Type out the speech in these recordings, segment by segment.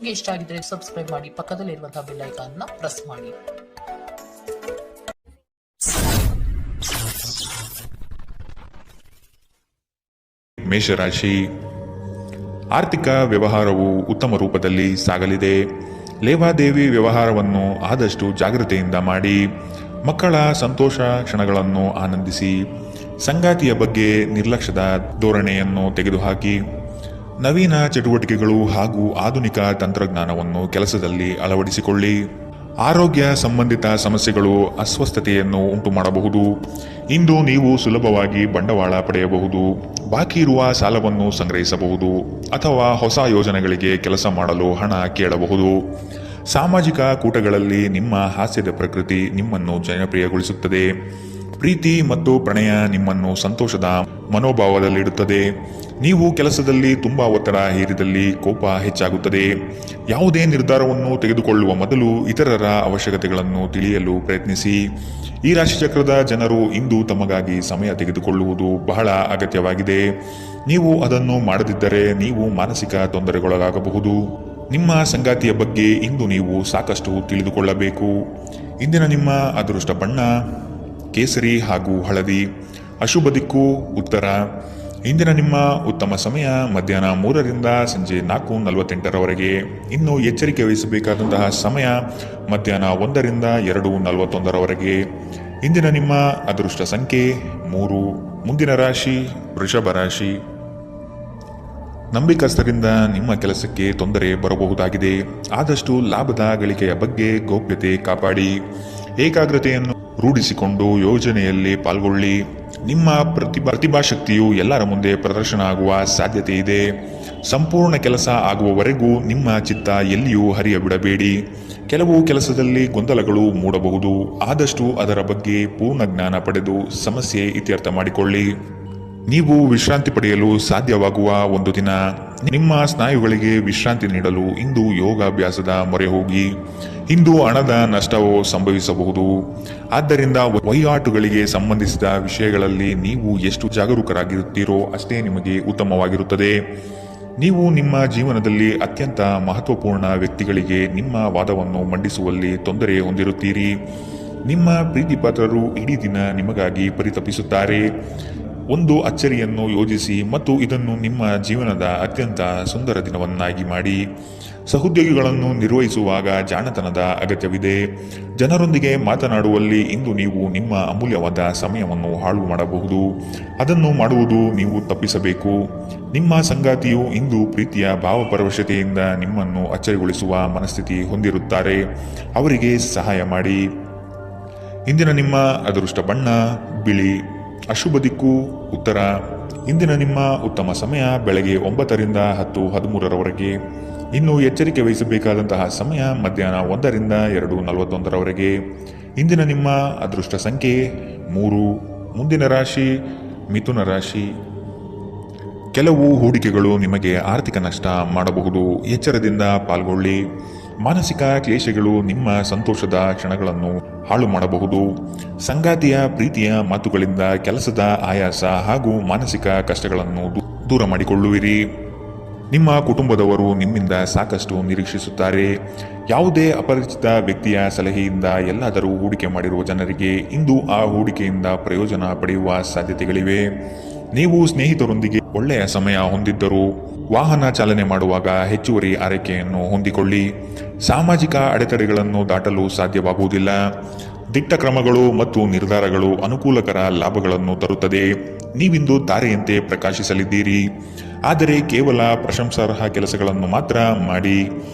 ನಿಮಗೆ ಇಷ್ಟ ಆಗಿದ್ರೆ ಸಬ್ಸ್ಕ್ರೈಬ್ ಮಾಡಿ, ಪಕ್ಕದಲ್ಲಿರುವಂತಹ ಬೆಲ್ ಐಕಾನ್ ನ ಪ್ರೆಸ್ ಮಾಡಿ. ಮೇಷರಾಶಿ, ಆರ್ಥಿಕ ವ್ಯವಹಾರವು ಉತ್ತಮ ರೂಪದಲ್ಲಿ ಸಾಗಲಿದೆ. ಲೇವಾದೇವಿ ವ್ಯವಹಾರವನ್ನು ಆದಷ್ಟು ಜಾಗೃತೆಯಿಂದ ಮಾಡಿ. ಮಕ್ಕಳ ಸಂತೋಷ ಕ್ಷಣಗಳನ್ನು ಆನಂದಿಸಿ. ಸಂಗಾತಿಯ ಬಗ್ಗೆ ನಿರ್ಲಕ್ಷ್ಯದ ಧೋರಣೆಯನ್ನು ತೆಗೆದುಹಾಕಿ. ನವೀನ ಚಟುವಟಿಕೆಗಳು ಹಾಗೂ ಆಧುನಿಕ ತಂತ್ರಜ್ಞಾನವನ್ನು ಕೆಲಸದಲ್ಲಿ ಅಳವಡಿಸಿಕೊಳ್ಳಿ. ಆರೋಗ್ಯ ಸಂಬಂಧಿತ ಸಮಸ್ಯೆಗಳು ಅಸ್ವಸ್ಥತೆಯನ್ನು ಉಂಟು ಮಾಡಬಹುದು. ಇಂದು ನೀವು ಸುಲಭವಾಗಿ ಬಂಡವಾಳ ಪಡೆಯಬಹುದು. ಬಾಕಿ ಇರುವ ಸಾಲವನ್ನು ಸಂಗ್ರಹಿಸಬಹುದು ಅಥವಾ ಹೊಸ ಯೋಜನೆಗಳಿಗೆ ಕೆಲಸ ಮಾಡಲು ಹಣ ಕೇಳಬಹುದು. ಸಾಮಾಜಿಕ ಕೂಟಗಳಲ್ಲಿ ನಿಮ್ಮ ಹಾಸ್ಯದ ಪ್ರಕೃತಿ ನಿಮ್ಮನ್ನು ಜನಪ್ರಿಯಗೊಳಿಸುತ್ತದೆ. ಪ್ರೀತಿ ಮತ್ತು ಪ್ರಣಯ ನಿಮ್ಮನ್ನು ಸಂತೋಷದ ಮನೋಭಾವದಲ್ಲಿಡುತ್ತದೆ. ನೀವು ಕೆಲಸದಲ್ಲಿ ತುಂಬಾ ಒತ್ತಡ ಹೇರಿದಲ್ಲಿ ಕೋಪ ಹೆಚ್ಚಾಗುತ್ತದೆ. ಯಾವುದೇ ನಿರ್ಧಾರವನ್ನು ತೆಗೆದುಕೊಳ್ಳುವ ಮೊದಲು ಇತರರ ಅವಶ್ಯಕತೆಗಳನ್ನು ತಿಳಿಯಲು ಪ್ರಯತ್ನಿಸಿ. ಈ ರಾಶಿಚಕ್ರದ ಜನರು ಇಂದು ತಮಗಾಗಿ ಸಮಯ ತೆಗೆದುಕೊಳ್ಳುವುದು ಬಹಳ ಅಗತ್ಯವಾಗಿದೆ. ನೀವು ಅದನ್ನು ಮಾಡದಿದ್ದರೆ ನೀವು ಮಾನಸಿಕ ತೊಂದರೆಗೊಳಗಾಗಬಹುದು. ನಿಮ್ಮ ಸಂಗಾತಿಯ ಬಗ್ಗೆ ಇಂದು ನೀವು ಸಾಕಷ್ಟು ತಿಳಿದುಕೊಳ್ಳಬೇಕು. ಇಂದಿನ ನಿಮ್ಮ ಅದೃಷ್ಟ ಬಣ್ಣ ಕೇಸರಿ ಹಾಗೂ ಹಳದಿ. ಅಶುಭ ದಿಕ್ಕು ಉತ್ತರ. ಇಂದಿನ ನಿಮ್ಮ ಉತ್ತಮ ಸಮಯ ಮಧ್ಯಾಹ್ನ 3ರಿಂದ ಸಂಜೆ 4:48ರವರೆಗೆ. ಇನ್ನು ಎಚ್ಚರಿಕೆ ವಹಿಸಬೇಕಾದಂತಹ ಸಮಯ ಮಧ್ಯಾಹ್ನ 1ರಿಂದ 2:41ರವರೆಗೆ. ಇಂದಿನ ನಿಮ್ಮ ಅದೃಷ್ಟ ಸಂಖ್ಯೆ 3. ಮುಂದಿನ ರಾಶಿ ವೃಷಭ ರಾಶಿ. ನಂಬಿಕಸ್ಥರಿಂದ ನಿಮ್ಮ ಕೆಲಸಕ್ಕೆ ತೊಂದರೆ ಬರಬಹುದಾಗಿದೆ. ಆದಷ್ಟು ಲಾಭದ ಗಳಿಕೆಯ ಬಗ್ಗೆ ಗೌಪ್ಯತೆ ಕಾಪಾಡಿ. ಏಕಾಗ್ರತೆಯನ್ನು ರೂಢಿಸಿಕೊಂಡು ಯೋಜನೆಯಲ್ಲಿ ಪಾಲ್ಗೊಳ್ಳಿ. ನಿಮ್ಮ ಪ್ರತಿಭಾಶಕ್ತಿಯು ಎಲ್ಲರ ಮುಂದೆ ಪ್ರದರ್ಶನ ಆಗುವ ಸಾಧ್ಯತೆ ಇದೆ. ಸಂಪೂರ್ಣ ಕೆಲಸ ಆಗುವವರೆಗೂ ನಿಮ್ಮ ಚಿತ್ತ ಎಲ್ಲಿಯೂ ಹರಿಯಬಿಡಬೇಡಿ. ಕೆಲವು ಕೆಲಸದಲ್ಲಿ ಗೊಂದಲಗಳು ಮೂಡಬಹುದು. ಆದಷ್ಟು ಅದರ ಬಗ್ಗೆ ಪೂರ್ಣ ಜ್ಞಾನ ಪಡೆದು ಸಮಸ್ಯೆ ಇತ್ಯರ್ಥ ಮಾಡಿಕೊಳ್ಳಿ. ನೀವು ವಿಶ್ರಾಂತಿ ಪಡೆಯಲು ಸಾಧ್ಯವಾಗುವ ಒಂದು ದಿನ. ನಿಮ್ಮ ಸ್ನಾಯುಗಳಿಗೆ ವಿಶ್ರಾಂತಿ ನೀಡಲು ಇಂದು ಯೋಗಾಭ್ಯಾಸದ ಮೊರೆ ಹೋಗಿ. ಇಂದು ಹಣದ ನಷ್ಟವು ಸಂಭವಿಸಬಹುದು. ಆದ್ದರಿಂದ ವಹಿವಾಟುಗಳಿಗೆ ಸಂಬಂಧಿಸಿದ ವಿಷಯಗಳಲ್ಲಿ ನೀವು ಎಷ್ಟು ಜಾಗರೂಕರಾಗಿರುತ್ತೀರೋ ಅಷ್ಟೇ ನಿಮಗೆ ಉತ್ತಮವಾಗಿರುತ್ತದೆ. ನೀವು ನಿಮ್ಮ ಜೀವನದಲ್ಲಿ ಅತ್ಯಂತ ಮಹತ್ವಪೂರ್ಣ ವ್ಯಕ್ತಿಗಳಿಗೆ ನಿಮ್ಮ ವಾದವನ್ನು ಮಂಡಿಸುವಲ್ಲಿ ತೊಂದರೆ ಹೊಂದಿರುತ್ತೀರಿ. ನಿಮ್ಮ ಪ್ರೀತಿಪಾತ್ರರು ಇಡೀ ದಿನ ನಿಮಗಾಗಿ ಪರಿತಪಿಸುತ್ತಾರೆ. ಒಂದು ಅಚ್ಚರಿಯನ್ನು ಯೋಜಿಸಿ ಮತ್ತು ಇದನ್ನು ನಿಮ್ಮ ಜೀವನದ ಅತ್ಯಂತ ಸುಂದರ ದಿನವನ್ನಾಗಿ ಮಾಡಿ. ಸಹೋದ್ಯೋಗಿಗಳನ್ನು ನಿರ್ವಹಿಸುವಾಗ ಜಾಣತನದ ಅಗತ್ಯವಿದೆ. ಜನರೊಂದಿಗೆ ಮಾತನಾಡುವಲ್ಲಿ ಇಂದು ನೀವು ನಿಮ್ಮ ಅಮೂಲ್ಯವಾದ ಸಮಯವನ್ನು ಹಾಳು ಮಾಡಬಹುದು. ಅದನ್ನು ಮಾಡುವುದು ನೀವು ತಪ್ಪಿಸಬೇಕು. ನಿಮ್ಮ ಸಂಗಾತಿಯು ಇಂದು ಪ್ರೀತಿಯ ಭಾವಪರವಶತೆಯಿಂದ ನಿಮ್ಮನ್ನು ಅಚ್ಚರಿಗೊಳಿಸುವ ಮನಸ್ಥಿತಿ ಹೊಂದಿರುತ್ತಾರೆ. ಅವರಿಗೆ ಸಹಾಯ ಮಾಡಿ. ಇಂದಿನ ನಿಮ್ಮ ಅದೃಷ್ಟ ಬಣ್ಣ ಬಿಳಿ. ಅಶುಭ ದಿಕ್ಕು ಉತ್ತರ. ಇಂದಿನ ನಿಮ್ಮ ಉತ್ತಮ ಸಮಯ ಬೆಳಗ್ಗೆ 9ರಿಂದ 10:13ರವರೆಗೆ. ಇನ್ನು ಎಚ್ಚರಿಕೆ ವಹಿಸಬೇಕಾದಂತಹ ಸಮಯ ಮಧ್ಯಾಹ್ನ 1ರಿಂದ 2:41ರವರೆಗೆ. ಇಂದಿನ ನಿಮ್ಮ ಅದೃಷ್ಟ ಸಂಖ್ಯೆ 3. ಮುಂದಿನ ರಾಶಿ ಮಿಥುನ ರಾಶಿ. ಕೆಲವು ಹೂಡಿಕೆಗಳು ನಿಮಗೆ ಆರ್ಥಿಕ ನಷ್ಟ ಮಾಡಬಹುದು. ಎಚ್ಚರದಿಂದ ಪಾಲ್ಗೊಳ್ಳಿ. ಮಾನಸಿಕ ಕ್ಲೇಶಗಳು ನಿಮ್ಮ ಸಂತೋಷದ ಕ್ಷಣಗಳನ್ನು ಹಾಳು ಮಾಡಬಹುದು. ಸಂಗಾತಿಯ ಪ್ರೀತಿಯ ಮಾತುಗಳಿಂದ ಕೆಲಸದ ಆಯಾಸ ಹಾಗೂ ಮಾನಸಿಕ ಕಷ್ಟಗಳನ್ನು ದೂರ ಮಾಡಿಕೊಳ್ಳುವಿರಿ. ನಿಮ್ಮ ಕುಟುಂಬದವರು ನಿಮ್ಮಿಂದ ಸಾಕಷ್ಟು ನಿರೀಕ್ಷಿಸುತ್ತಾರೆ. ಯಾವುದೇ ಅಪರಿಚಿತ ವ್ಯಕ್ತಿಯ ಸಲಹೆಯಿಂದ ಎಲ್ಲಾದರೂ ಹೂಡಿಕೆ ಮಾಡಿರುವ ಜನರಿಗೆ ಇಂದು ಆ ಹೂಡಿಕೆಯಿಂದ ಪ್ರಯೋಜನ ಪಡೆಯುವ ಸಾಧ್ಯತೆಗಳಿವೆ. ನೀವು ಸ್ನೇಹಿತರೊಂದಿಗೆ ಒಳ್ಳೆಯ ಸಮಯ ಹೊಂದಿದ್ದರೂ ವಾಹನ ಚಾಲನೆ ಮಾಡುವಾಗ ಹೆಚ್ಚುವರಿ ಆರೈಕೆಯನ್ನು ಹೊಂದಿಕೊಳ್ಳಿ. ಸಾಮಾಜಿಕ ಅಡೆತಡೆಗಳನ್ನು ದಾಟಲು ಸಾಧ್ಯವಾಗುವುದಿಲ್ಲ. ದಿಟ್ಟ ಕ್ರಮಗಳು ಮತ್ತು ನಿರ್ಧಾರಗಳು ಅನುಕೂಲಕರ ಲಾಭಗಳನ್ನು ತರುತ್ತದೆ. ನೀವಿಂದು ತಾರೆಯಂತೆ ಪ್ರಕಾಶಿಸಲಿದ್ದೀರಿ. ಆದರೆ ಕೇವಲ ಪ್ರಶಂಸಾರ್ಹ ಕೆಲಸಗಳನ್ನು ಮಾತ್ರ ಮಾಡಿ.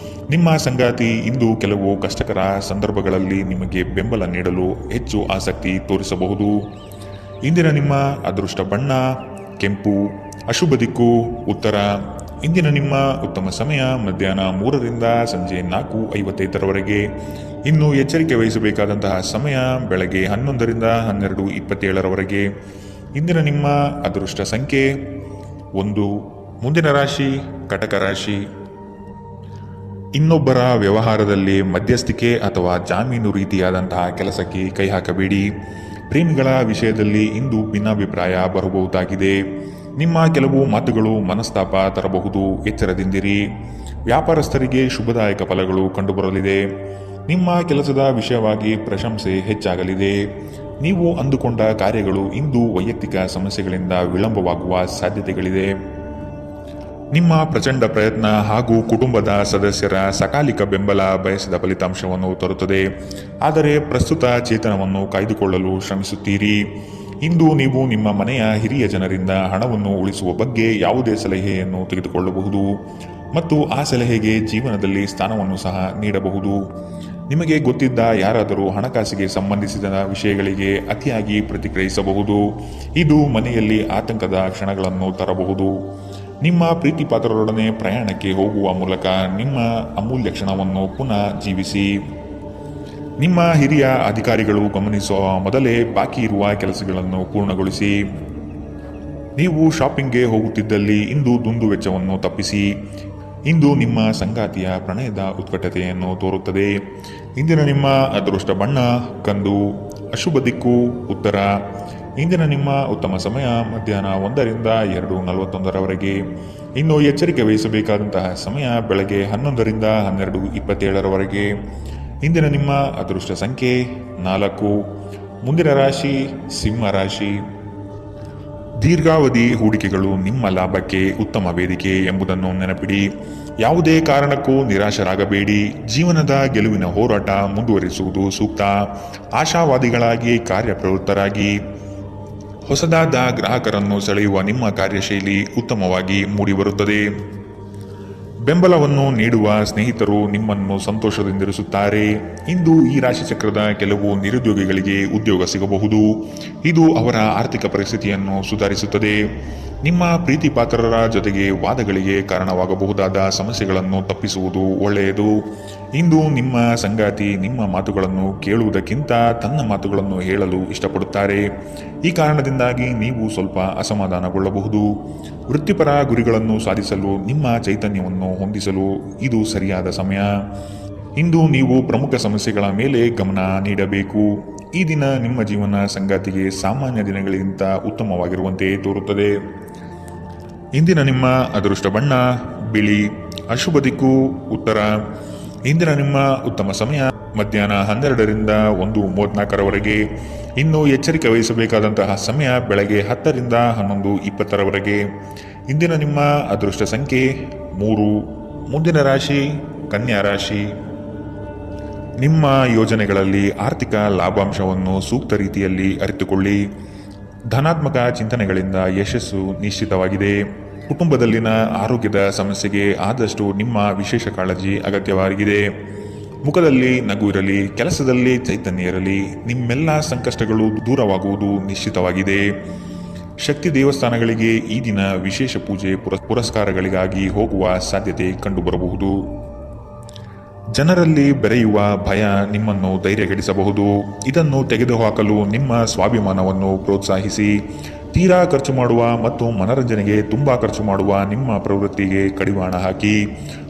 ನಿಮ್ಮ ಸಂಗಾತಿ ಇಂದು ಕೆಲವು ಕಷ್ಟಕರ ಸಂದರ್ಭಗಳಲ್ಲಿ ನಿಮಗೆ ಬೆಂಬಲ ನೀಡಲು ಹೆಚ್ಚು ಆಸಕ್ತಿ ತೋರಿಸಬಹುದು. ಇಂದಿನ ನಿಮ್ಮ ಅದೃಷ್ಟ ಬಣ್ಣ ಕೆಂಪು. ಅಶುಭ ದಿಕ್ಕು ಉತ್ತರ. ಇಂದಿನ ನಿಮ್ಮ ಉತ್ತಮ ಸಮಯ ಮಧ್ಯಾಹ್ನ 3ರಿಂದ ಸಂಜೆ 4:55ರವರೆಗೆ. ಇನ್ನು ಎಚ್ಚರಿಕೆ ವಹಿಸಬೇಕಾದಂತಹ ಸಮಯ ಬೆಳಗ್ಗೆ 11ರಿಂದ 12:27ರವರೆಗೆ. ಇಂದಿನ ನಿಮ್ಮ ಅದೃಷ್ಟ ಸಂಖ್ಯೆ 1. ಮುಂದಿನ ರಾಶಿ ಕಟಕ ರಾಶಿ. ಇನ್ನೊಬ್ಬರ ವ್ಯವಹಾರದಲ್ಲಿ ಮಧ್ಯಸ್ಥಿಕೆ ಅಥವಾ ಜಾಮೀನು ರೀತಿಯಾದಂತಹ ಕೆಲಸಕ್ಕೆ ಕೈ ಹಾಕಬೇಡಿ. ಪ್ರೇಮಿಗಳ ವಿಷಯದಲ್ಲಿ ಇಂದು ಭಿನ್ನಾಭಿಪ್ರಾಯ ಬರಬಹುದಾಗಿದೆ. ನಿಮ್ಮ ಕೆಲವು ಮಾತುಗಳು ಮನಸ್ತಾಪ ತರಬಹುದು, ಎಚ್ಚರದಿಂದಿರಿ. ವ್ಯಾಪಾರಸ್ಥರಿಗೆ ಶುಭದಾಯಕ ಫಲಗಳು ಕಂಡುಬರಲಿದೆ. ನಿಮ್ಮ ಕೆಲಸದ ವಿಷಯವಾಗಿ ಪ್ರಶಂಸೆ ಹೆಚ್ಚಾಗಲಿದೆ. ನೀವು ಅಂದುಕೊಂಡ ಕಾರ್ಯಗಳು ಇಂದು ವೈಯಕ್ತಿಕ ಸಮಸ್ಯೆಗಳಿಂದ ವಿಳಂಬವಾಗುವ ಸಾಧ್ಯತೆಗಳಿದೆ. ನಿಮ್ಮ ಪ್ರಚಂಡ ಪ್ರಯತ್ನ ಹಾಗೂ ಕುಟುಂಬದ ಸದಸ್ಯರ ಸಕಾಲಿಕ ಬೆಂಬಲ ಬಯಸಿದ ಫಲಿತಾಂಶವನ್ನು ತರುತ್ತದೆ. ಆದರೆ ಪ್ರಸ್ತುತ ಚೇತನವನ್ನು ಕಾಯ್ದುಕೊಳ್ಳಲು ಶ್ರಮಿಸುತ್ತೀರಿ. ಇಂದು ನೀವು ನಿಮ್ಮ ಮನೆಯ ಹಿರಿಯ ಜನರಿಂದ ಹಣವನ್ನು ಉಳಿಸುವ ಬಗ್ಗೆ ಯಾವುದೇ ಸಲಹೆಯನ್ನು ತೆಗೆದುಕೊಳ್ಳಬಹುದು ಮತ್ತು ಆ ಸಲಹೆಗೆ ಜೀವನದಲ್ಲಿ ಸ್ಥಾನವನ್ನು ಸಹ ನೀಡಬಹುದು. ನಿಮಗೆ ಗೊತ್ತಿದ್ದ ಯಾರಾದರೂ ಹಣಕಾಸಿಗೆ ಸಂಬಂಧಿಸಿದ ವಿಷಯಗಳಿಗೆ ಅತಿಯಾಗಿ ಪ್ರತಿಕ್ರಿಯಿಸಬಹುದು. ಇದು ಮನೆಯಲ್ಲಿ ಆತಂಕದ ಕ್ಷಣಗಳನ್ನು ತರಬಹುದು. ನಿಮ್ಮ ಪ್ರೀತಿಪಾತ್ರರೊಡನೆ ಪ್ರಯಾಣಕ್ಕೆ ಹೋಗುವ ಮೂಲಕ ನಿಮ್ಮ ಅಮೂಲ್ಯ ಕ್ಷಣವನ್ನು ಪುನಃ ಜೀವಿಸಿ. ನಿಮ್ಮ ಹಿರಿಯ ಅಧಿಕಾರಿಗಳು ಗಮನಿಸುವ ಮೊದಲೇ ಬಾಕಿ ಇರುವ ಕೆಲಸಗಳನ್ನು ಪೂರ್ಣಗೊಳಿಸಿ. ನೀವು ಶಾಪಿಂಗ್ಗೆ ಹೋಗುತ್ತಿದ್ದಲ್ಲಿ ಇಂದು ದುಂದುವೆಚ್ಚವನ್ನು ತಪ್ಪಿಸಿ. ಇಂದು ನಿಮ್ಮ ಸಂಗಾತಿಯ ಪ್ರಣಯದ ಉತ್ಕಟತೆಯನ್ನು ತೋರುತ್ತದೆ. ಇಂದಿನ ನಿಮ್ಮ ಅದೃಷ್ಟ ಬಣ್ಣ ಕಂದು, ಅಶುಭ ದಿಕ್ಕು ಉತ್ತರ. ಇಂದಿನ ನಿಮ್ಮ ಉತ್ತಮ ಸಮಯ ಮಧ್ಯಾಹ್ನ 1ರಿಂದ 2:41 ಇನ್ನು ಎಚ್ಚರಿಕೆ ವಹಿಸಬೇಕಾದಂತಹ ಸಮಯ ಬೆಳಗ್ಗೆ 11ರಿಂದ 12:27. ಇಂದಿನ ನಿಮ್ಮ ಅದೃಷ್ಟ ಸಂಖ್ಯೆ 4. ಮುಂದಿನ ರಾಶಿ ಸಿಂಹ ರಾಶಿ. ದೀರ್ಘಾವಧಿ ಹೂಡಿಕೆಗಳು ನಿಮ್ಮ ಲಾಭಕ್ಕೆ ಉತ್ತಮ ವೇದಿಕೆ ಎಂಬುದನ್ನು ನೆನಪಿಡಿ. ಯಾವುದೇ ಕಾರಣಕ್ಕೂ ನಿರಾಶರಾಗಬೇಡಿ. ಜೀವನದ ಗೆಲುವಿನ ಹೋರಾಟ ಮುಂದುವರಿಸುವುದು ಸೂಕ್ತ. ಆಶಾವಾದಿಗಳಾಗಿ ಕಾರ್ಯಪ್ರವೃತ್ತರಾಗಿ. ಹೊಸದಾದ ಗ್ರಾಹಕರನ್ನು ಸೆಳೆಯುವ ನಿಮ್ಮ ಕಾರ್ಯಶೈಲಿ ಉತ್ತಮವಾಗಿ ಮೂಡಿಬರುತ್ತದೆ. ಬೆಂಬಲವನ್ನು ನೀಡುವ ಸ್ನೇಹಿತರು ನಿಮ್ಮನ್ನು ಸಂತೋಷದಿಂದಿರಿಸುತ್ತಾರೆ. ಇಂದು ಈ ರಾಶಿಚಕ್ರದ ಕೆಲವು ನಿರುದ್ಯೋಗಿಗಳಿಗೆ ಉದ್ಯೋಗ ಸಿಗಬಹುದು. ಇದು ಅವರ ಆರ್ಥಿಕ ಪರಿಸ್ಥಿತಿಯನ್ನು ಸುಧಾರಿಸುತ್ತದೆ. ನಿಮ್ಮ ಪ್ರೀತಿಪಾತ್ರರ ಜೊತೆಗೆ ವಾದಗಳಿಗೆ ಕಾರಣವಾಗಬಹುದಾದ ಸಮಸ್ಯೆಗಳನ್ನು ತಪ್ಪಿಸುವುದು ಒಳ್ಳೆಯದು. ಇಂದು ನಿಮ್ಮ ಸಂಗಾತಿ ನಿಮ್ಮ ಮಾತುಗಳನ್ನು ಕೇಳುವುದಕ್ಕಿಂತ ತನ್ನ ಮಾತುಗಳನ್ನು ಹೇಳಲು ಇಷ್ಟಪಡುತ್ತಾರೆ. ಈ ಕಾರಣದಿಂದಾಗಿ ನೀವು ಸ್ವಲ್ಪ ಅಸಮಾಧಾನಗೊಳ್ಳಬಹುದು. ವೃತ್ತಿಪರ ಗುರಿಗಳನ್ನು ಸಾಧಿಸಲು ನಿಮ್ಮ ಚೈತನ್ಯವನ್ನು ಹೊಂದಿಸಲು ಇದು ಸರಿಯಾದ ಸಮಯ. ಇಂದು ನೀವು ಪ್ರಮುಖ ಸಮಸ್ಯೆಗಳ ಮೇಲೆ ಗಮನ ನೀಡಬೇಕು. ಈ ದಿನ ನಿಮ್ಮ ಜೀವನ ಸಂಗಾತಿಗೆ ಸಾಮಾನ್ಯ ದಿನಗಳಿಗಿಂತ ಉತ್ತಮವಾಗಿರುವಂತೆ ತೋರುತ್ತದೆ. ಇಂದಿನ ನಿಮ್ಮ ಅದೃಷ್ಟ ಬಣ್ಣ ಬಿಳಿ, ಅಶುಭ ದಿಕ್ಕು ಉತ್ತರ. ಇಂದಿನ ನಿಮ್ಮ ಉತ್ತಮ ಸಮಯ ಮಧ್ಯಾಹ್ನ 12ರಿಂದ 1:34. ಇನ್ನು ಎಚ್ಚರಿಕೆ ವಹಿಸಬೇಕಾದಂತಹ ಸಮಯ ಬೆಳಗ್ಗೆ 10ರಿಂದ 11:20. ಇಂದಿನ ನಿಮ್ಮ ಅದೃಷ್ಟ ಸಂಖ್ಯೆ 3. ಮುಂದಿನ ರಾಶಿ ಕನ್ಯಾ ರಾಶಿ. ನಿಮ್ಮ ಯೋಜನೆಗಳಲ್ಲಿ ಆರ್ಥಿಕ ಲಾಭಾಂಶವನ್ನು ಸೂಕ್ತ ರೀತಿಯಲ್ಲಿ ಅರಿತುಕೊಳ್ಳಿ. ಧನಾತ್ಮಕ ಚಿಂತನೆಗಳಿಂದ ಯಶಸ್ಸು ನಿಶ್ಚಿತವಾಗಿದೆ. ಕುಟುಂಬದಲ್ಲಿನ ಆರೋಗ್ಯದ ಸಮಸ್ಯೆಗೆ ಆದಷ್ಟು ನಿಮ್ಮ ವಿಶೇಷ ಕಾಳಜಿ ಅಗತ್ಯವಾಗಿದೆ. ಮುಖದಲ್ಲಿ ನಗು ಇರಲಿ, ಕೆಲಸದಲ್ಲಿ ಚೈತನ್ಯ ಇರಲಿ. ನಿಮ್ಮೆಲ್ಲ ಸಂಕಷ್ಟಗಳು ದೂರವಾಗುವುದು ನಿಶ್ಚಿತವಾಗಿದೆ. ಶಕ್ತಿ ದೇವಸ್ಥಾನಗಳಿಗೆ ಈ ದಿನ ವಿಶೇಷ ಪೂಜೆ ಪುರಸ್ಕಾರಗಳಿಗಾಗಿ ಹೋಗುವ ಸಾಧ್ಯತೆ ಕಂಡುಬರಬಹುದು. ಜನರಲ್ಲಿ ಬೆರೆಯುವ ಭಯ ನಿಮ್ಮನ್ನು ಧೈರ್ಯಗೆಡಿಸಬಹುದು. ಇದನ್ನು ತೆಗೆದುಹಾಕಲು ನಿಮ್ಮ ಸ್ವಾಭಿಮಾನವನ್ನು ಪ್ರೋತ್ಸಾಹಿಸಿ. ತೀರಾ ಖರ್ಚು ಮಾಡುವ ಮತ್ತು ಮನರಂಜನೆಗೆ ತುಂಬ ಖರ್ಚು ಮಾಡುವ ನಿಮ್ಮ ಪ್ರವೃತ್ತಿಗೆ ಕಡಿವಾಣ ಹಾಕಿ.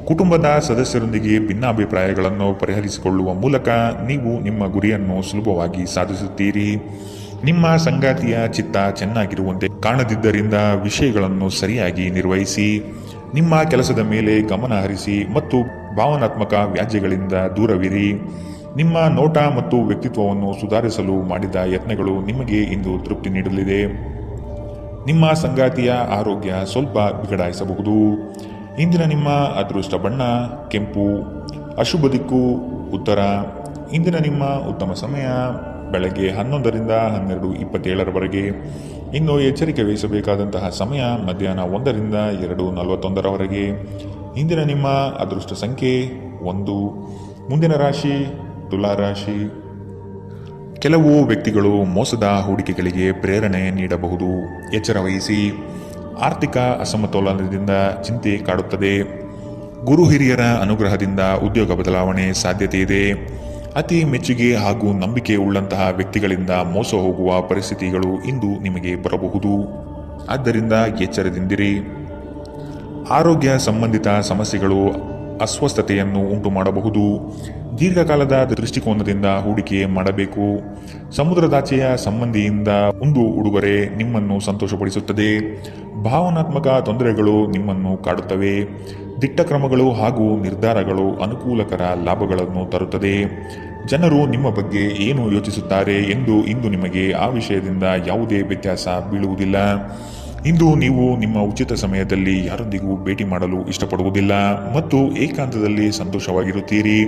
ಕುಟುಂಬದ ಸದಸ್ಯರೊಂದಿಗೆ ಭಿನ್ನಾಭಿಪ್ರಾಯಗಳನ್ನು ಪರಿಹರಿಸಿಕೊಳ್ಳುವ ಮೂಲಕ ನೀವು ನಿಮ್ಮ ಗುರಿಯನ್ನು ಸುಲಭವಾಗಿ ಸಾಧಿಸುತ್ತೀರಿ. ನಿಮ್ಮ ಸಂಗಾತಿಯ ಚಿತ್ತ ಚೆನ್ನಾಗಿರುವಂತೆ ಕಾಣದಿದ್ದರಿಂದ ವಿಷಯಗಳನ್ನು ಸರಿಯಾಗಿ ನಿರ್ವಹಿಸಿ. ನಿಮ್ಮ ಕೆಲಸದ ಮೇಲೆ ಗಮನ ಹರಿಸಿ ಮತ್ತು ಭಾವನಾತ್ಮಕ ವ್ಯಾಜ್ಯಗಳಿಂದ ದೂರವಿರಿ. ನಿಮ್ಮ ನೋಟ ಮತ್ತು ವ್ಯಕ್ತಿತ್ವವನ್ನು ಸುಧಾರಿಸಲು ಮಾಡಿದ ಯತ್ನಗಳು ನಿಮಗೆ ಇಂದು ತೃಪ್ತಿ ನೀಡಲಿದೆ. ನಿಮ್ಮ ಸಂಗಾತಿಯ ಆರೋಗ್ಯ ಸ್ವಲ್ಪ ಬಿಗಡಾಯಿಸಬಹುದು. ಇಂದಿನ ನಿಮ್ಮ ಅದೃಷ್ಟ ಬಣ್ಣ ಕೆಂಪು, ಅಶುಭ ದಿಕ್ಕು ಉತ್ತರ. ಇಂದಿನ ನಿಮ್ಮ ಉತ್ತಮ ಸಮಯ ಬೆಳಗ್ಗೆ 11ರಿಂದ 12:27. ಇನ್ನು ಎಚ್ಚರಿಕೆ ವಹಿಸಬೇಕಾದಂತಹ ಸಮಯ ಮಧ್ಯಾಹ್ನ 1ರಿಂದ 2:41. ಇಂದಿನ ನಿಮ್ಮ ಅದೃಷ್ಟ ಸಂಖ್ಯೆ 1. ಮುಂದಿನ ರಾಶಿ ತುಲಾ ರಾಶಿ. ಕೆಲವು ವ್ಯಕ್ತಿಗಳು ಮೋಸದ ಹೂಡಿಕೆಗಳಿಗೆ ಪ್ರೇರಣೆ ನೀಡಬಹುದು. ಎಚ್ಚರ ವಹಿಸಿ. ಆರ್ಥಿಕ ಅಸಮತೋಲನದಿಂದ ಚಿಂತೆ ಕಾಡುತ್ತದೆ. ಗುರು ಹಿರಿಯರ ಅನುಗ್ರಹದಿಂದ ಉದ್ಯೋಗ ಬದಲಾವಣೆ ಸಾಧ್ಯತೆ ಇದೆ. ಅತಿ ಮೆಚ್ಚುಗೆ ಹಾಗೂ ನಂಬಿಕೆ ಉಳ್ಳಂತಹ ವ್ಯಕ್ತಿಗಳಿಂದ ಮೋಸ ಹೋಗುವ ಪರಿಸ್ಥಿತಿಗಳು ಇಂದು ನಿಮಗೆ ಬರಬಹುದು. ಆದ್ದರಿಂದ ಎಚ್ಚರದಿಂದಿರಿ. ಆರೋಗ್ಯ ಸಂಬಂಧಿತ ಸಮಸ್ಯೆಗಳು ಅಸ್ವಸ್ಥತೆಯನ್ನು ಉಂಟು ಮಾಡಬಹುದು. ದೀರ್ಘಕಾಲದ ದೃಷ್ಟಿಕೋನದಿಂದ ಹೂಡಿಕೆ ಮಾಡಬೇಕು. ಸಮುದ್ರದಾಚೆಯ ಸಂಬಂಧಿಯಿಂದ ಒಂದು ಉಡುಗೊರೆ ನಿಮ್ಮನ್ನು ಸಂತೋಷಪಡಿಸುತ್ತದೆ. ಭಾವನಾತ್ಮಕ ತೊಂದರೆಗಳು ನಿಮ್ಮನ್ನು ಕಾಡುತ್ತವೆ. ದಿಟ್ಟ ಕ್ರಮಗಳು ಹಾಗೂ ನಿರ್ಧಾರಗಳು ಅನುಕೂಲಕರ ಲಾಭಗಳನ್ನು ತರುತ್ತದೆ. ಜನರು ನಿಮ್ಮ ಬಗ್ಗೆ ಏನು ಯೋಚಿಸುತ್ತಾರೆ ಎಂದು ಇಂದು ನಿಮಗೆ ಆ ವಿಷಯದಿಂದ ಯಾವುದೇ ವ್ಯತ್ಯಾಸ ಬೀಳುವುದಿಲ್ಲ. ಇಂದು ನೀವು ನಿಮ್ಮ ಉಚಿತ ಸಮಯದಲ್ಲಿ ಯಾರೊಂದಿಗೂ ಭೇಟಿ ಮಾಡಲು ಇಷ್ಟಪಡುವುದಿಲ್ಲ ಮತ್ತು ಏಕಾಂತದಲ್ಲಿ ಸಂತೋಷವಾಗಿರುತ್ತೀರಿ.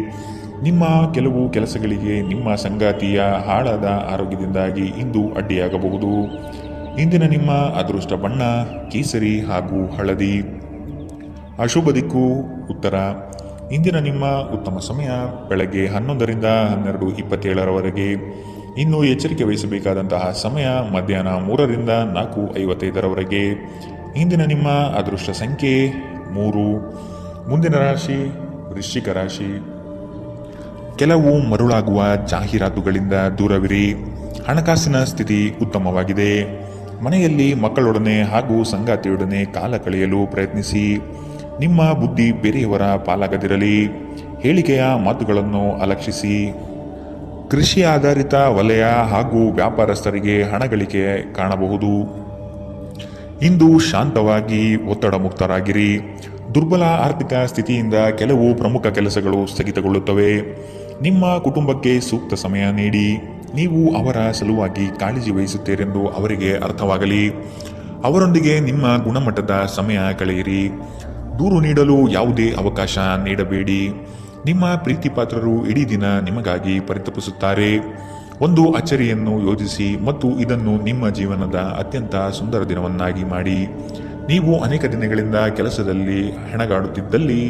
ನಿಮ್ಮ ಕೆಲವು ಕೆಲಸಗಳಿಗೆ ನಿಮ್ಮ ಸಂಗಾತಿಯ ಹಾಳಾದ ಆರೋಗ್ಯದಿಂದಾಗಿ ಇಂದು ಅಡ್ಡಿಯಾಗಬಹುದು. ಇಂದಿನ ನಿಮ್ಮ ಅದೃಷ್ಟ ಬಣ್ಣ ಕೇಸರಿ ಹಾಗೂ ಹಳದಿ. ಅಶುಭ ದಿಕ್ಕು ಉತ್ತರ. ಇಂದಿನ ನಿಮ್ಮ ಉತ್ತಮ ಸಮಯ ಬೆಳಗ್ಗೆ 11ರಿಂದ 12:27 ಇನ್ನು ಎಚ್ಚರಿಕೆ ವಹಿಸಬೇಕಾದಂತಹ ಸಮಯ ಮಧ್ಯಾಹ್ನ 3ರಿಂದ 4:55 ಇಂದಿನ ನಿಮ್ಮ ಅದೃಷ್ಟ ಸಂಖ್ಯೆ 3. ಮುಂದಿನ ರಾಶಿ ವೃಶ್ಚಿಕ ರಾಶಿ. ಕೆಲವು ಮರುಳಾಗುವ ಜಾಹೀರಾತುಗಳಿಂದ ದೂರವಿರಿ. ಹಣಕಾಸಿನ ಸ್ಥಿತಿ ಉತ್ತಮವಾಗಿದೆ. ಮನೆಯಲ್ಲಿ ಮಕ್ಕಳೊಡನೆ ಹಾಗೂ ಸಂಗಾತಿಯೊಡನೆ ಕಾಲ ಕಳೆಯಲು ಪ್ರಯತ್ನಿಸಿ. ನಿಮ್ಮ ಬುದ್ಧಿ ಬೇರೆಯವರ ಪಾಲಾಗದಿರಲಿ. ಹೇಳಿಕೆಯ ಮಾತುಗಳನ್ನು ಅಲಕ್ಷಿಸಿ. ಕೃಷಿ ಆಧಾರಿತ ವಲಯ ಹಾಗೂ ವ್ಯಾಪಾರಸ್ಥರಿಗೆ ಹಣ ಗಳಿಕೆ ಕಾಣಬಹುದು. ಇಂದು ಶಾಂತವಾಗಿ ಒತ್ತಡ ಮುಕ್ತರಾಗಿರಿ. ದುರ್ಬಲ ಆರ್ಥಿಕ ಸ್ಥಿತಿಯಿಂದ ಕೆಲವು ಪ್ರಮುಖ ಕೆಲಸಗಳು ಸ್ಥಗಿತಗೊಳ್ಳುತ್ತವೆ. ನಿಮ್ಮ ಕುಟುಂಬಕ್ಕೆ ಸೂಕ್ತ ಸಮಯ ನೀಡಿ. ನೀವು ಅವರ ಸಲುವಾಗಿ ಕಾಳಜಿ ವಹಿಸುತ್ತೀರೆಂದು ಅವರಿಗೆ ಅರ್ಥವಾಗಲಿ. ಅವರೊಂದಿಗೆ ನಿಮ್ಮ ಗುಣಮಟ್ಟದ ಸಮಯ ಕಳೆಯಿರಿ. ದೂರು ನೀಡಲು ಯಾವುದೇ ಅವಕಾಶ ನೀಡಬೇಡಿ. ನಿಮ್ಮ ಪ್ರೀತಿ ಪಾತ್ರರು ಇಡೀ ದಿನ ನಿಮಗಾಗಿ ಪರಿತಪಿಸುತ್ತಾರೆ. ಒಂದು ಅಚ್ಚರಿಯನ್ನು ಯೋಜಿಸಿ ಮತ್ತು ಇದನ್ನು ನಿಮ್ಮ ಜೀವನದ ಅತ್ಯಂತ ಸುಂದರ ದಿನವನ್ನಾಗಿ ಮಾಡಿ. ನೀವು ಅನೇಕ ದಿನಗಳಿಂದ ಕೆಲಸದಲ್ಲಿ ಹೆಣಗಾಡುತ್ತಿದ್ದಲ್ಲಿ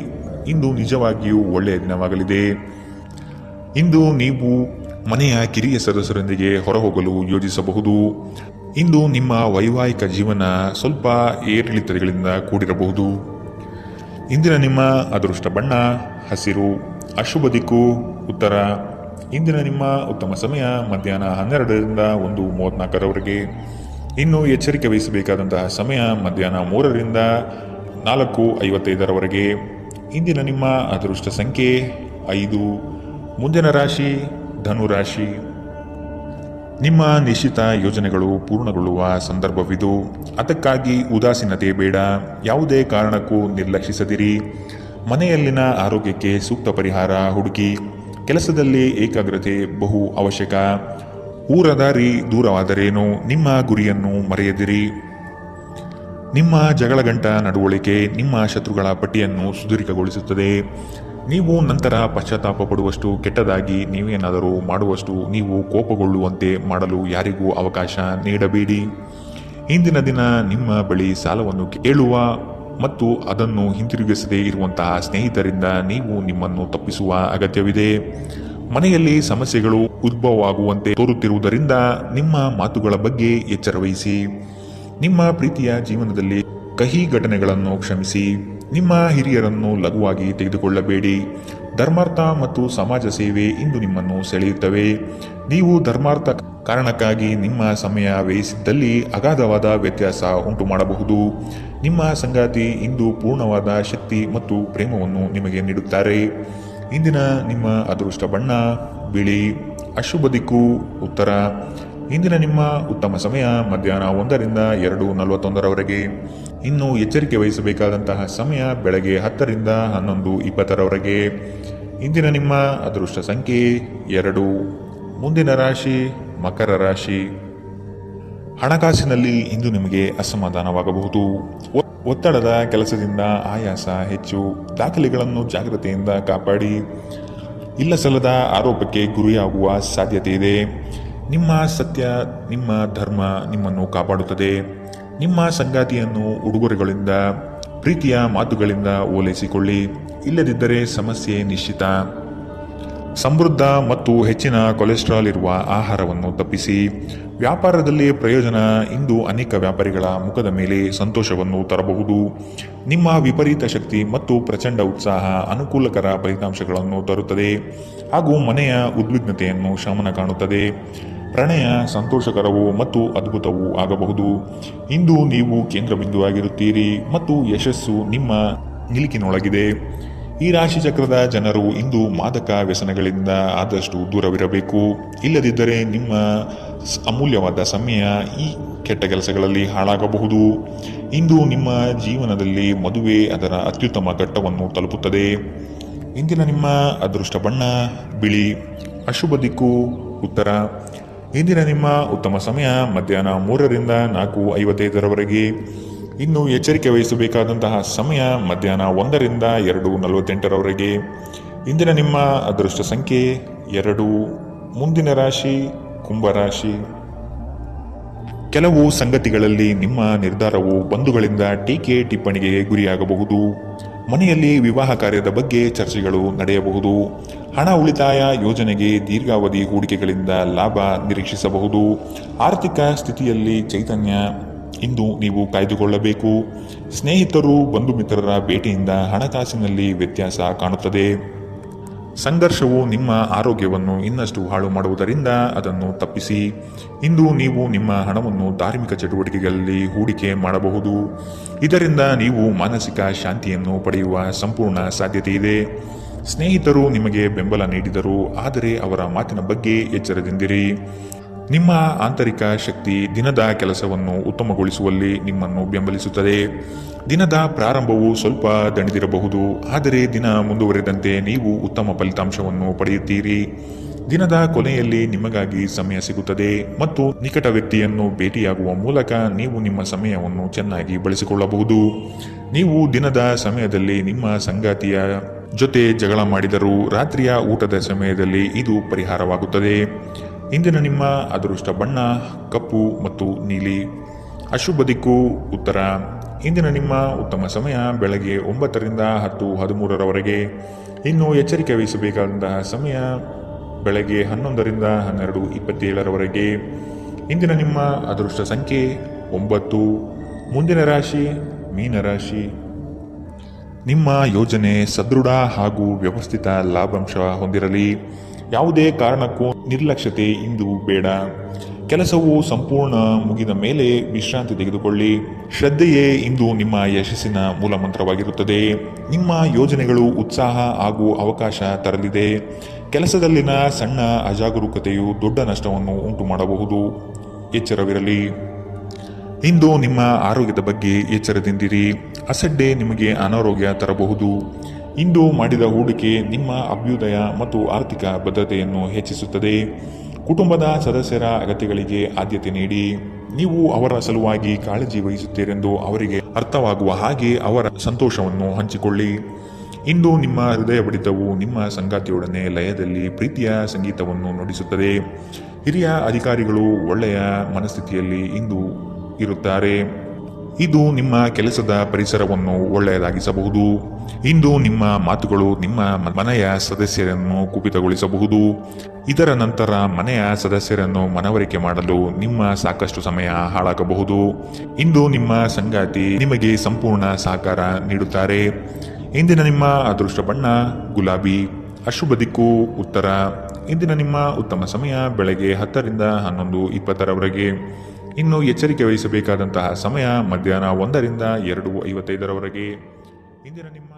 ಇಂದು ನಿಜವಾಗಿಯೂ ಒಳ್ಳೆಯ ದಿನವಾಗಲಿದೆ. ಇಂದು ನೀವು ಮನೆಯ ಕಿರಿಯ ಸದಸ್ಯರೊಂದಿಗೆ ಹೊರಹೋಗಲು ಯೋಜಿಸಬಹುದು. ಇಂದು ನಿಮ್ಮ ವೈವಾಹಿಕ ಜೀವನ ಸ್ವಲ್ಪ ಏರಿಳಿತಗಳಿಂದ ಕೂಡಿರಬಹುದು. ಇಂದಿನ ನಿಮ್ಮ ಅದೃಷ್ಟ ಬಣ್ಣ ಹಸಿರು. ಅಶುಭ ದಿಕ್ಕು ಉತ್ತರ. ಇಂದಿನ ನಿಮ್ಮ ಉತ್ತಮ ಸಮಯ ಮಧ್ಯಾಹ್ನ 12ರಿಂದ 1:34 ಇನ್ನು ಎಚ್ಚರಿಕೆ ವಹಿಸಬೇಕಾದಂತಹ ಸಮಯ ಮಧ್ಯಾಹ್ನ 3ರಿಂದ 4:55 ಇಂದಿನ ನಿಮ್ಮ ಅದೃಷ್ಟ ಸಂಖ್ಯೆ 5. ಮುಂದಿನ ರಾಶಿ ಧನುರಾಶಿ. ನಿಮ್ಮ ನಿಶ್ಚಿತ ಯೋಜನೆಗಳು ಪೂರ್ಣಗೊಳ್ಳುವ ಸಂದರ್ಭವಿದು. ಅದಕ್ಕಾಗಿ ಉದಾಸೀನತೆ ಬೇಡ. ಯಾವುದೇ ಕಾರಣಕ್ಕೂ ನಿರ್ಲಕ್ಷಿಸದಿರಿ. ಮನೆಯಲ್ಲಿನ ಆರೋಗ್ಯಕ್ಕೆ ಸೂಕ್ತ ಪರಿಹಾರ ಹುಡುಕಿ. ಕೆಲಸದಲ್ಲಿ ಏಕಾಗ್ರತೆ ಬಹು ಅವಶ್ಯಕ. ಊರದಾರಿ ದೂರವಾದರೇನು, ನಿಮ್ಮ ಗುರಿಯನ್ನು ಮರೆಯದಿರಿ. ನಿಮ್ಮ ಜಗಳಗಂಟ ನಡವಳಿಕೆ ನಿಮ್ಮ ಶತ್ರುಗಳ ಪಟ್ಟಿಯನ್ನು ಸುದೀರ್ಘಗೊಳಿಸುತ್ತದೆ. ನೀವು ನಂತರ ಪಶ್ಚಾತ್ತಾಪ ಪಡುವಷ್ಟು ಕೆಟ್ಟದಾಗಿ ನೀವೇನಾದರೂ ಮಾಡುವಷ್ಟು ನೀವು ಕೋಪಗೊಳ್ಳುವಂತೆ ಮಾಡಲು ಯಾರಿಗೂ ಅವಕಾಶ ನೀಡಬೇಡಿ. ಇಂದಿನ ದಿನ ನಿಮ್ಮ ಬಳಿ ಸಾಲವನ್ನು ಕೇಳುವ ಮತ್ತು ಅದನ್ನು ಹಿಂತಿರುಗಿಸದೇ ಇರುವಂತಹ ಸ್ನೇಹಿತರಿಂದ ನೀವು ನಿಮ್ಮನ್ನು ತಪ್ಪಿಸುವ ಅಗತ್ಯವಿದೆ. ಮನೆಯಲ್ಲಿ ಸಮಸ್ಯೆಗಳು ಉದ್ಭವವಾಗುವಂತೆ ತೋರುತ್ತಿರುವುದರಿಂದ ನಿಮ್ಮ ಮಾತುಗಳ ಬಗ್ಗೆ ಎಚ್ಚರ ವಹಿಸಿ. ನಿಮ್ಮ ಪ್ರೀತಿಯ ಜೀವನದಲ್ಲಿ ಕಹಿ ಘಟನೆಗಳನ್ನು ಕ್ಷಮಿಸಿ. ನಿಮ್ಮ ಹಿರಿಯರನ್ನು ಲಘುವಾಗಿ ತೆಗೆದುಕೊಳ್ಳಬೇಡಿ. ಧರ್ಮಾರ್ಥ ಮತ್ತು ಸಮಾಜ ಸೇವೆ ಇಂದು ನಿಮ್ಮನ್ನು ಸೆಳೆಯುತ್ತವೆ. ನೀವು ಧರ್ಮಾರ್ಥ ಕಾರಣಕ್ಕಾಗಿ ನಿಮ್ಮ ಸಮಯ ವ್ಯಯಿಸಿದ್ದಲ್ಲಿ ಅಗಾಧವಾದ ವ್ಯತ್ಯಾಸ ಉಂಟು ಮಾಡಬಹುದು. ನಿಮ್ಮ ಸಂಗಾತಿ ಇಂದು ಪೂರ್ಣವಾದ ಶಕ್ತಿ ಮತ್ತು ಪ್ರೇಮವನ್ನು ನಿಮಗೆ ನೀಡುತ್ತಾರೆ. ಇಂದಿನ ನಿಮ್ಮ ಅದೃಷ್ಟ ಬಣ್ಣ ಬಿಳಿ. ಅಶುಭ ದಿಕ್ಕು ಉತ್ತರ. ಇಂದಿನ ನಿಮ್ಮ ಉತ್ತಮ ಸಮಯ ಮಧ್ಯಾಹ್ನ 1ರಿಂದ 2:41 ಇನ್ನು ಎಚ್ಚರಿಕೆ ವಹಿಸಬೇಕಾದಂತಹ ಸಮಯ ಬೆಳಗ್ಗೆ 10ರಿಂದ 11:20 ಇಂದಿನ ನಿಮ್ಮ ಅದೃಷ್ಟ ಸಂಖ್ಯೆ 2. ಮುಂದಿನ ರಾಶಿ ಮಕರ ರಾಶಿ. ಹಣಕಾಸಿನಲ್ಲಿ ಇಂದು ನಿಮಗೆ ಅಸಮಾಧಾನವಾಗಬಹುದು. ಒತ್ತಡದ ಕೆಲಸದಿಂದ ಆಯಾಸ ಹೆಚ್ಚು. ದಾಖಲೆಗಳನ್ನು ಜಾಗ್ರತೆಯಿಂದ ಕಾಪಾಡಿ. ಇಲ್ಲಸಲ್ಲದ ಆರೋಪಕ್ಕೆ ಗುರಿಯಾಗುವ ಸಾಧ್ಯತೆ ಇದೆ. ನಿಮ್ಮ ಸತ್ಯ ನಿಮ್ಮ ಧರ್ಮ ನಿಮ್ಮನ್ನು ಕಾಪಾಡುತ್ತದೆ. ನಿಮ್ಮ ಸಂಗಾತಿಯನ್ನು ಉಡುಗೊರೆಗಳಿಂದ ಪ್ರೀತಿಯ ಮಾತುಗಳಿಂದ ಓಲೈಸಿಕೊಳ್ಳಿ. ಇಲ್ಲದಿದ್ದರೆ ಸಮಸ್ಯೆ ನಿಶ್ಚಿತ. ಸಮೃದ್ಧ ಮತ್ತು ಹೆಚ್ಚಿನ ಕೊಲೆಸ್ಟ್ರಾಲ್ ಇರುವ ಆಹಾರವನ್ನು ತಪ್ಪಿಸಿ. ವ್ಯಾಪಾರದಲ್ಲಿ ಪ್ರಯೋಜನ ಇಂದು ಅನೇಕ ವ್ಯಾಪಾರಿಗಳ ಮುಖದ ಮೇಲೆ ಸಂತೋಷವನ್ನು ತರಬಹುದು. ನಿಮ್ಮ ವಿಪರೀತ ಶಕ್ತಿ ಮತ್ತು ಪ್ರಚಂಡ ಉತ್ಸಾಹ ಅನುಕೂಲಕರ ಫಲಿತಾಂಶಗಳನ್ನು ತರುತ್ತದೆ ಹಾಗೂ ಮನೆಯ ಉದ್ವಿಗ್ನತೆಯನ್ನು ಶಮನ ಕಾಣುತ್ತದೆ. ಪ್ರಣಯ ಸಂತೋಷಕರವೂ ಮತ್ತು ಅದ್ಭುತವೂ ಆಗಬಹುದು. ಇಂದು ನೀವು ಕೇಂದ್ರ ಬಿಂದುವಾಗಿರುತ್ತೀರಿ ಮತ್ತು ಯಶಸ್ಸು ನಿಮ್ಮ ನಿಲುಕಿನೊಳಗಿದೆ. ಈ ರಾಶಿ ಚಕ್ರದ ಜನರು ಇಂದು ಮಾದಕ ವ್ಯಸನಗಳಿಂದ ಆದಷ್ಟು ದೂರವಿರಬೇಕು. ಇಲ್ಲದಿದ್ದರೆ ನಿಮ್ಮ ಅಮೂಲ್ಯವಾದ ಸಮಯ ಈ ಕೆಟ್ಟ ಕೆಲಸಗಳಲ್ಲಿ ಹಾಳಾಗಬಹುದು. ಇಂದು ನಿಮ್ಮ ಜೀವನದಲ್ಲಿ ಮದುವೆ ಅದರ ಅತ್ಯುತ್ತಮ ಘಟ್ಟವನ್ನು ತಲುಪುತ್ತದೆ. ಇಂದಿನ ನಿಮ್ಮ ಅದೃಷ್ಟ ಬಣ್ಣ ಬಿಳಿ. ಅಶುಭ ದಿಕ್ಕು ಉತ್ತರ. ಇಂದಿನ ನಿಮ್ಮ ಉತ್ತಮ ಸಮಯ ಮಧ್ಯಾಹ್ನ 3ರಿಂದ 4:55 ಇನ್ನು ಎಚ್ಚರಿಕೆ ವಹಿಸಬೇಕಾದಂತಹ ಸಮಯ ಮಧ್ಯಾಹ್ನ 1ರಿಂದ 2:48 ಇಂದಿನ ನಿಮ್ಮ ಅದೃಷ್ಟ ಸಂಖ್ಯೆ 2. ಮುಂದಿನ ರಾಶಿ ಕುಂಭರಾಶಿ. ಕೆಲವು ಸಂಗತಿಗಳಲ್ಲಿ ನಿಮ್ಮ ನಿರ್ಧಾರವು ಬಂಧುಗಳಿಂದ ಟೀಕೆ ಟಿಪ್ಪಣಿಗೆ ಗುರಿಯಾಗಬಹುದು. ಮನೆಯಲ್ಲಿ ವಿವಾಹ ಕಾರ್ಯದ ಬಗ್ಗೆ ಚರ್ಚೆಗಳು ನಡೆಯಬಹುದು. ಹಣ ಉಳಿತಾಯ ಯೋಜನೆಗೆ ದೀರ್ಘಾವಧಿ ಹೂಡಿಕೆಗಳಿಂದ ಲಾಭ ನಿರೀಕ್ಷಿಸಬಹುದು. ಆರ್ಥಿಕ ಸ್ಥಿತಿಯಲ್ಲಿ ಚೈತನ್ಯ ಇಂದು ನೀವು ಕಾಯ್ದುಕೊಳ್ಳಬೇಕು. ಸ್ನೇಹಿತರು ಬಂಧು ಮಿತ್ರರ ಭೇಟಿಯಿಂದ ಹಣಕಾಸಿನಲ್ಲಿ ವ್ಯತ್ಯಾಸ ಕಾಣುತ್ತದೆ. ಸಂಘರ್ಷವು ನಿಮ್ಮ ಆರೋಗ್ಯವನ್ನು ಇನ್ನಷ್ಟು ಹಾಳು ಮಾಡುವುದರಿಂದ ಅದನ್ನು ತಪ್ಪಿಸಿ. ಇಂದು ನೀವು ನಿಮ್ಮ ಹಣವನ್ನು ಧಾರ್ಮಿಕ ಚಟುವಟಿಕೆಗಳಲ್ಲಿ ಹೂಡಿಕೆ ಮಾಡಬಹುದು. ಇದರಿಂದ ನೀವು ಮಾನಸಿಕ ಶಾಂತಿಯನ್ನು ಪಡೆಯುವ ಸಂಪೂರ್ಣ ಸಾಧ್ಯತೆ ಇದೆ. ಸ್ನೇಹಿತರು ನಿಮಗೆ ಬೆಂಬಲ ನೀಡಿದರು, ಆದರೆ ಅವರ ಮಾತಿನ ಬಗ್ಗೆ ಎಚ್ಚರದಿಂದಿರಿ. ನಿಮ್ಮ ಆಂತರಿಕ ಶಕ್ತಿ ದಿನದ ಕೆಲಸವನ್ನು ಉತ್ತಮಗೊಳಿಸುವಲ್ಲಿ ನಿಮ್ಮನ್ನು ಬೆಂಬಲಿಸುತ್ತದೆ. ದಿನದ ಪ್ರಾರಂಭವು ಸ್ವಲ್ಪ ದಣಿದಿರಬಹುದು, ಆದರೆ ದಿನ ಮುಂದುವರೆದಂತೆ ನೀವು ಉತ್ತಮ ಫಲಿತಾಂಶವನ್ನು ಪಡೆಯುತ್ತೀರಿ. ದಿನದ ಕೊನೆಯಲ್ಲಿ ನಿಮಗಾಗಿ ಸಮಯ ಸಿಗುತ್ತದೆ ಮತ್ತು ನಿಕಟ ವ್ಯಕ್ತಿಯನ್ನು ಭೇಟಿಯಾಗುವ ಮೂಲಕ ನೀವು ನಿಮ್ಮ ಸಮಯವನ್ನು ಚೆನ್ನಾಗಿ ಬಳಸಿಕೊಳ್ಳಬಹುದು. ನೀವು ದಿನದ ಸಮಯದಲ್ಲಿ ನಿಮ್ಮ ಸಂಗಾತಿಯ ಜೊತೆ ಜಗಳ ಮಾಡಿದರೂ ರಾತ್ರಿಯ ಊಟದ ಸಮಯದಲ್ಲಿ ಇದು ಪರಿಹಾರವಾಗುತ್ತದೆ. ಇಂದಿನ ನಿಮ್ಮ ಅದೃಷ್ಟ ಬಣ್ಣ ಕಪ್ಪು ಮತ್ತು ನೀಲಿ. ಅಶುಭ ದಿಕ್ಕು ಉತ್ತರ. ಇಂದಿನ ನಿಮ್ಮ ಉತ್ತಮ ಸಮಯ ಬೆಳಗ್ಗೆ 9ರಿಂದ 10:13 ಇನ್ನು ಎಚ್ಚರಿಕೆ ವಹಿಸಬೇಕಾದಂತಹ ಸಮಯ ಬೆಳಗ್ಗೆ 11ರಿಂದ 12:27 ಇಂದಿನ ನಿಮ್ಮ ಅದೃಷ್ಟ ಸಂಖ್ಯೆ 9. ಮುಂದಿನ ರಾಶಿ ಮೀನರಾಶಿ. ನಿಮ್ಮ ಯೋಜನೆ ಸದೃಢ ಹಾಗೂ ವ್ಯವಸ್ಥಿತ ಲಾಭಾಂಶ ಹೊಂದಿರಲಿ. ಯಾವುದೇ ಕಾರಣಕ್ಕೂ ನಿರ್ಲಕ್ಷ್ಯತೆ ಇಂದು ಬೇಡ. ಕೆಲಸವು ಸಂಪೂರ್ಣ ಮುಗಿದ ಮೇಲೆ ವಿಶ್ರಾಂತಿ ತೆಗೆದುಕೊಳ್ಳಿ. ಶ್ರದ್ಧೆಯೇ ಇಂದು ನಿಮ್ಮ ಯಶಸ್ಸಿನ ಮೂಲಮಂತ್ರವಾಗಿರುತ್ತದೆ. ನಿಮ್ಮ ಯೋಜನೆಗಳು ಉತ್ಸಾಹ ಹಾಗೂ ಅವಕಾಶ ತರಲಿದೆ. ಕೆಲಸದಲ್ಲಿನ ಸಣ್ಣ ಅಜಾಗರೂಕತೆಯು ದೊಡ್ಡ ನಷ್ಟವನ್ನು ಉಂಟು ಮಾಡಬಹುದು. ಎಚ್ಚರವಿರಲಿ. ಇಂದು ನಿಮ್ಮ ಆರೋಗ್ಯದ ಬಗ್ಗೆ ಎಚ್ಚರದಿಂದಿರಿ. ಅಸಡ್ಡೆ ನಿಮಗೆ ಅನಾರೋಗ್ಯ ತರಬಹುದು. ಇಂದು ಮಾಡಿದ ಹೂಡಿಕೆ ನಿಮ್ಮ ಅಭ್ಯುದಯ ಮತ್ತು ಆರ್ಥಿಕ ಭದ್ರತೆಯನ್ನು ಹೆಚ್ಚಿಸುತ್ತದೆ. ಕುಟುಂಬದ ಸದಸ್ಯರ ಅಗತ್ಯಗಳಿಗೆ ಆದ್ಯತೆ ನೀಡಿ. ನೀವು ಅವರ ಸಲುವಾಗಿ ಕಾಳಜಿ ವಹಿಸುತ್ತೀರೆಂದು ಅವರಿಗೆ ಅರ್ಥವಾಗುವ ಹಾಗೆ ಅವರ ಸಂತೋಷವನ್ನು ಹಂಚಿಕೊಳ್ಳಿ. ಇಂದು ನಿಮ್ಮ ಹೃದಯ ಬಡಿತವು ನಿಮ್ಮ ಸಂಗಾತಿಯೊಡನೆ ಲಯದಲ್ಲಿ ಪ್ರೀತಿಯ ಸಂಗೀತವನ್ನು ನುಡಿಸುತ್ತದೆ. ಹಿರಿಯ ಅಧಿಕಾರಿಗಳು ಒಳ್ಳೆಯ ಮನಸ್ಥಿತಿಯಲ್ಲಿ ಇಂದು ಇರುತ್ತಾರೆ. ಇದು ನಿಮ್ಮ ಕೆಲಸದ ಪರಿಸರವನ್ನು ಒಳ್ಳೆಯದಾಗಿಸಬಹುದು. ಇಂದು ನಿಮ್ಮ ಮಾತುಗಳು ನಿಮ್ಮ ಮನೆಯ ಸದಸ್ಯರನ್ನು ಕುಪಿತಗೊಳಿಸಬಹುದು. ಇದರ ನಂತರ ಮನೆಯ ಸದಸ್ಯರನ್ನು ಮನವರಿಕೆ ಮಾಡಲು ನಿಮ್ಮ ಸಾಕಷ್ಟು ಸಮಯ ಹಾಳಾಗಬಹುದು. ಇಂದು ನಿಮ್ಮ ಸಂಗಾತಿ ನಿಮಗೆ ಸಂಪೂರ್ಣ ಸಹಕಾರ ನೀಡುತ್ತಾರೆ. ಇಂದಿನ ನಿಮ್ಮ ಅದೃಷ್ಟ ಬಣ್ಣ ಗುಲಾಬಿ. ಅಶುಭ ದಿಕ್ಕು ಉತ್ತರ. ಇಂದಿನ ನಿಮ್ಮ ಉತ್ತಮ ಸಮಯ ಬೆಳಗ್ಗೆ 10ರಿಂದ 11:20 ಇನ್ನು ಎಚ್ಚರಿಕೆ ವಹಿಸಬೇಕಾದಂತಹ ಸಮಯ ಮಧ್ಯಾಹ್ನ 1ರಿಂದ 2:55 ಇಂದಿನ ನಿಮ್ಮ